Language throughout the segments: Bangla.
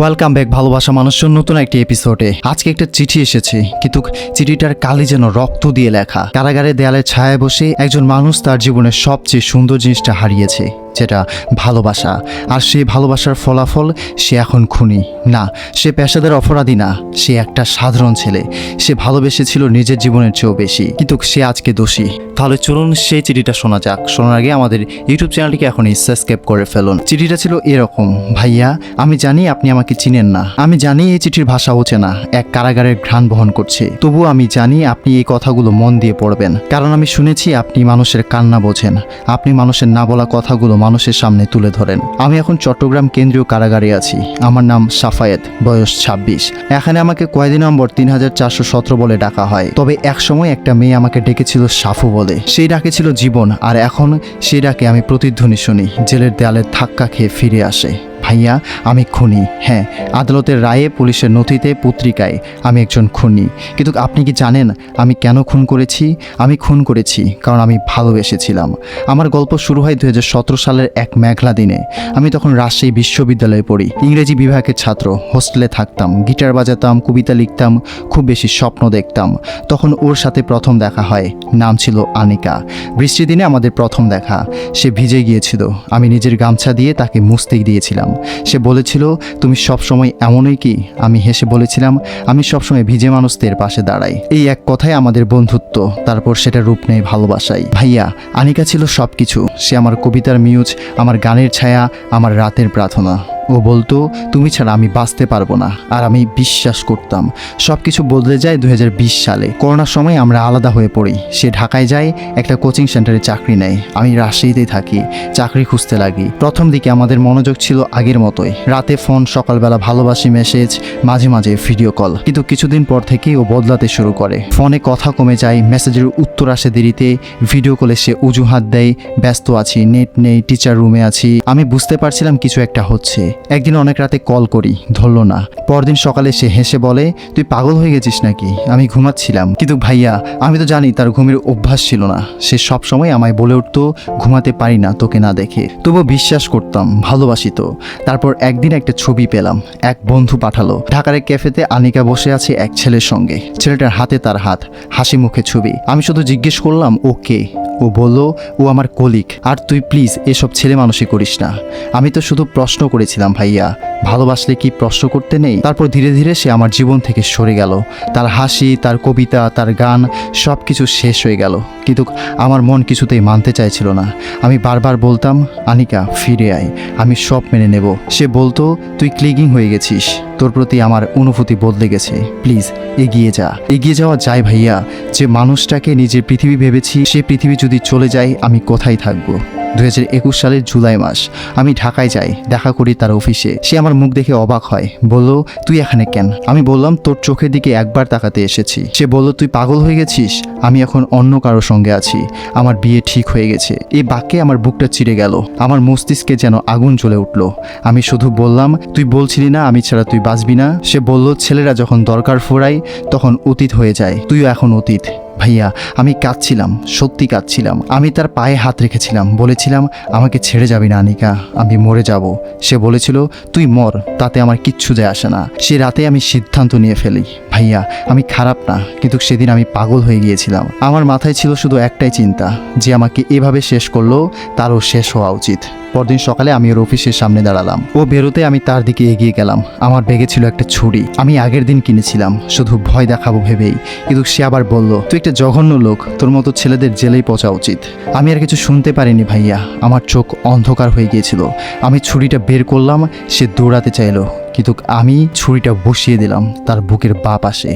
ওয়েলকাম ব্যাক ভালোবাসা মানুষের নতুন একটি এপিসোডে। আজকে একটা চিঠি এসেছে, কিন্তু চিঠিটার কালি যেন রক্ত দিয়ে লেখা। কারাগারের দেয়ালের ছায়ায় বসে একজন মানুষ তার জীবনের সবচেয়ে সুন্দর জিনিসটা হারিয়েছে, যেটা ভালোবাসা। আর সেই ভালোবাসার ফলাফল সে এখন খুনি না, সে পেশাদার অপরাধী না, সে একটা সাধারণ ছেলে। সে ভালোবেসেছিল নিজের জীবনের চেয়েও বেশি, কিন্তু সে আজকে দোষী। তাহলে চলুন সেই চিঠিটা শোনা যাক। শোনার আগে আমাদের ইউটিউব চ্যানেলটিকে এখনই সাবস্ক্রাইব করে ফেলুন। চিঠিটা ছিল এরকম: ভাইয়া, আমি জানি আপনি আমাকে চিনেন না, আমি জানি এই চিঠির ভাষা অচেনা, এক কারাগারের ঘ্রাণ বহন করছে। তবুও আমি জানি আপনি এই কথাগুলো মন দিয়ে পড়বেন, কারণ আমি শুনেছি আপনি মানুষের কান্না বোঝেন, আপনি মানুষের না বলা কথাগুলো মানুষের সামনে তুলে ধরেন। আমি এখন চট্টগ্রাম কেন্দ্রীয় কারাগারে আছি। আমার নাম সাফায়েত, বয়স 26। এখানে আমাকে কয়েদি নম্বর 3417 বলে ডাকা হয়। তবে একসময় একটা মেয়ে আমাকে ডেকেছিল সাফু বলে। সেই ডাকে ছিল জীবন, আর এখন সেই ডাকে আমি প্রতিধ্বনি শুনি জেলের দেয়ালের ধাক্কা খেয়ে ফিরে আসে। ভাইয়া, আমি খুনি। হ্যাঁ, আদালতের রায়ে, পুলিশের নথিতে, পত্রিকায় আমি একজন খুনি। কিন্তু আপনি কি জানেন আমি কেন খুন করেছি? আমি খুন করেছি কারণ আমি ভালোবেসেছিলাম। আমার গল্প শুরু হয় 2017 সালের এক মেঘলা দিনে। আমি তখন রাজশাহী বিশ্ববিদ্যালয়ে পড়ি, ইংরেজি বিভাগের ছাত্র। হোস্টেলে থাকতাম, গিটার বাজাতাম, কবিতা লিখতাম, খুব বেশি স্বপ্ন দেখতাম। তখন ওর সাথে প্রথম দেখা হয়। নাম ছিল আনিকা। বৃষ্টির দিনে আমাদের প্রথম দেখা। সে ভিজে গিয়েছিল, আমি নিজের গামছা দিয়ে তাকে মুছতে দিয়েছিলাম। সে বলেছিল, তুমি সবসময় এমনই কি? আমি হেসে বলেছিলাম, আমি সবসময় ভিজে মানুষদের পাশে দাঁড়াই। এই এক কথায় আমাদের বন্ধুত্ব, তারপর সেটা রূপ নেয় ভালোবাসায়। ভাইয়া, আনিকা ছিল সবকিছু। সে আমার কবিতার মিউজ, আমার গানের ছায়া, আমার রাতের প্রার্থনা। ও বলতো, তুমি ছাড়া আমি বাঁচতে পারবো না। আর আমি বিশ্বাস করতাম। সব কিছু বদলে যায় 2020 সালে। করোনার সময় আমরা আলাদা হয়ে পড়ি। সে ঢাকায় যায়, একটা কোচিং সেন্টারে চাকরি নেয়। আমি রাজশাহীতেই থাকি, চাকরি খুঁজতে লাগি। প্রথম দিকে আমাদের মনোযোগ ছিল আগের মতোই, রাতে ফোন, সকালবেলা ভালোবাসি মেসেজ, মাঝে মাঝে ভিডিও কল। কিন্তু কিছুদিন পর থেকেই ও বদলাতে শুরু করে। ফোনে কথা কমে যায়, মেসেজের উত্তর আসে দেরিতে, ভিডিও কলে সে অজুহাত দেয়, ব্যস্ত আছি, নেট নেই, টিচার রুমে আছি। আমি বুঝতে পারছিলাম কিছু একটা হচ্ছে। একদিন অনেক রাতে কল করি, ধরলো না। পরদিন সকালে সে হেসে বলে, তুই পাগল হয়ে গেছিস নাকি? আমি ঘুমাচ্ছিলাম। কিন্তু ভাইয়া, আমি তো জানি তার ঘুমের অভ্যাস ছিল না। সে সব সময় আমায় বলে উঠতো, ঘুমাতে পারি না তোকে না দেখে। তবুও বিশ্বাস করতাম, ভালোবাসি তো। তারপর একদিন একটা ছবি পেলাম, এক বন্ধু পাঠালো। ঢাকার এক ক্যাফেতে আনিকা বসে আছে এক ছেলের সঙ্গে। ছেলেটার হাতে তার হাত, হাসি মুখে ছবি। আমি শুধু জিজ্ঞেস করলাম, ও কে? ও বলল, ও আমার কলিগ। আর তুই প্লিজ এসব ছেলে মানুষই করিস না। আমি তো শুধু প্রশ্ন করেছিলাম, ভাইয়া, ভালোবাসলে কি প্রশ্ন করতে নেই? তারপর ধীরে ধীরে সে আমার জীবন থেকে সরে গেল। তার হাসি, তার কবিতা, তার গান, সব কিছু শেষ হয়ে গেল। কিন্তু আমার মন কিছুতেই মানতে চাইছিল না। আমি বারবার বলতাম, আনিকা ফিরে আয়, আমি সব মেনে নেব। সে বলতো, তুই ক্লিগিং হয়ে গেছিস, তোর প্রতি আমার অনুভূতি বদলে গেছে, প্লিজ এগিয়ে যা। এগিয়ে যাওয়া যায় ভাইয়া। যে মানুষটাকে নিজের পৃথিবী ভেবেছি, সে পৃথিবী যদি চলে যায়, আমি কোথায় থাকবো? 2021 সালের জুলাই মাস। আমি ঢাকায় যাই, দেখা করি তার অফিসে। সে আমার মুখ দেখে অবাক হয়, বলল, তুই এখানে কেন? আমি বললাম, তোর চোখের দিকে একবার তাকাতে এসেছি। সে বলল, তুই পাগল হয়ে গেছিস? আমি এখন অন্য কারোর সঙ্গে আছি, আমার বিয়ে ঠিক হয়ে গেছে। এই বাক্যে আমার বুকটা চিড়ে গেল, আমার মস্তিষ্কে যেন আগুন জ্বলে উঠল। আমি শুধু বললাম, তুই বলছিলি না আমি ছাড়া তুই বাঁচবি না? সে বলল, ছেলেরা যখন দরকার ফুরায় তখন অতীত হয়ে যায়, তুইও এখন অতীত। ভাইয়া, আমি কাঁদছিলাম, সত্যি কাঁদছিলাম। আমি তার পায়ে হাত রেখেছিলাম, বলেছিলাম, আমাকে ছেড়ে যাবি না আনিকা, আমি মরে যাব। সে বলেছিল, তুই মর, তাতে আমার কিচ্ছু যায় আসে না। সে রাতে আমি সিদ্ধান্ত নিয়ে ফেলি। ভাইয়া, আমি খারাপ না, কিন্তু সেদিন আমি পাগল হয়ে গিয়েছিলাম। আমার মাথায় ছিল শুধু একটাই চিন্তা, যে আমাকে এভাবে শেষ করলো, তারও শেষ হওয়া উচিত। পরদিন সকালে আমি ওর অফিসের সামনে দাঁড়ালাম। ও বেরোতে আমি তার দিকে এগিয়ে গেলাম। আমার ব্যাগে ছিল একটা ছুরি, আমি আগের দিন কিনেছিলাম, শুধু ভয় দেখাবো ভেবেই। কিন্তু সে আবার বলল, তুই একটা জঘন্য লোক, তোর মতো ছেলেদের জেলেই পচা উচিত। আমি আর কিছু শুনতে পারিনি ভাইয়া, আমার চোখ অন্ধকার হয়ে গিয়েছিল। আমি ছুরিটা বের করলাম, সে দৌড়াতে চাইলো, কিন্তু আমি ছুরিটা বসিয়ে দিলাম তার বুকের বাঁ পাশে।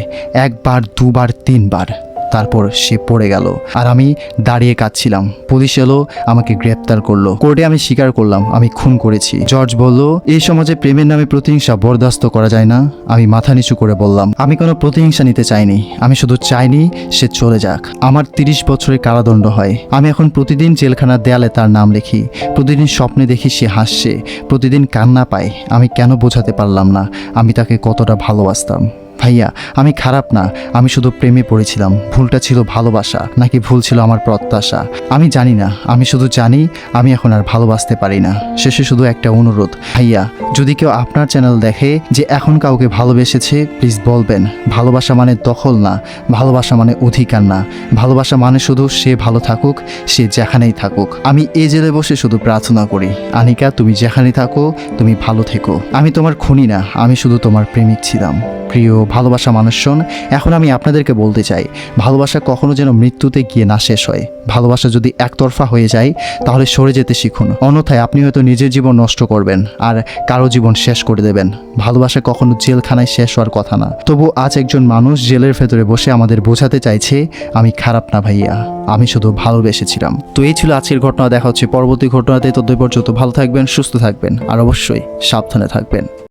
একবার, দুবার, তিনবার। তারপর সে পড়ে গেল, আর আমি দাঁড়িয়ে কাঁদছিলাম। পুলিশ এলো, আমাকে গ্রেপ্তার করলো। কোর্টে আমি স্বীকার করলাম, আমি খুন করেছি। জর্জ বলল, এই সমাজে প্রেমের নামে প্রতিহিংসা বরদাস্ত করা যায় না। আমি মাথা নিচু করে বললাম, আমি কোনো প্রতিহিংসা নিতে চাইনি, আমি শুধু চাইনি সে চলে যাক। আমার 30 বছরের কারাদণ্ড হয়। আমি এখন প্রতিদিন জেলখানার দেয়ালে তার নাম লিখি, প্রতিদিন স্বপ্নে দেখি সে হাসছে, প্রতিদিন কান্না পায়। আমি কেন বোঝাতে পারলাম না আমি তাকে কতটা ভালোবাসতাম? ভাইয়া আমি খারাপ না, আমি শুধু প্রেমে পড়েছিলাম। ভুলটা ছিল ভালোবাসা নাকি ভুল ছিল আমার প্রত্যাশা আমি জানি না। আমি শুধু জানি আমি এখন আর ভালোবাসতে পারি না। শেষে শুধু একটা অনুরোধ, ভাইয়া যদি কেউ আপনার চ্যানেল দেখে যে এখন কাউকে ভালোবেসেছে, প্লিজ বলবেন ভালোবাসা মানে দখল না, ভালোবাসা মানে অধিকার না, ভালোবাসা মানে শুধু সে ভালো থাকুক, সে যেখানেই থাকুক। আমি এই জেলে বসে শুধু প্রার্থনা করি, আনিকা তুমি যেখানে থাকো তুমি ভালো থেকো। আমি তোমার খুনি না, আমি শুধু তোমার প্রেমিক ছিলাম। প্রিয় ভালোবাসা মানুষজন, এখন আমি আপনাদেরকে বলতে চাই, ভালোবাসা কখনো যেন মৃত্যুতে গিয়ে না শেষ হয়। ভালোবাসা যদি একতরফা হয়ে যায় তাহলে সরে যেতে শিখুন, অন্যথায় আপনি হয়তো নিজের জীবন নষ্ট করবেন আর কারো জীবন শেষ করে দেবেন। ভালোবাসা কখনো জেলখানায় শেষ হওয়ার কথা না। তবু আজ একজন মানুষ জেলের ভেতরে বসে আমাদের বোঝাতে চাইছে আমি খারাপ না ভাইয়া, আমি শুধু ভালোবেসেছিলাম। তো এই ছিল আজকের ঘটনা। দেখা হচ্ছে পরবর্তী ঘটনাতে। ততদিন পর্যন্ত ভালো থাকবেন, সুস্থ থাকবেন আর অবশ্যই সাবধানে থাকবেন।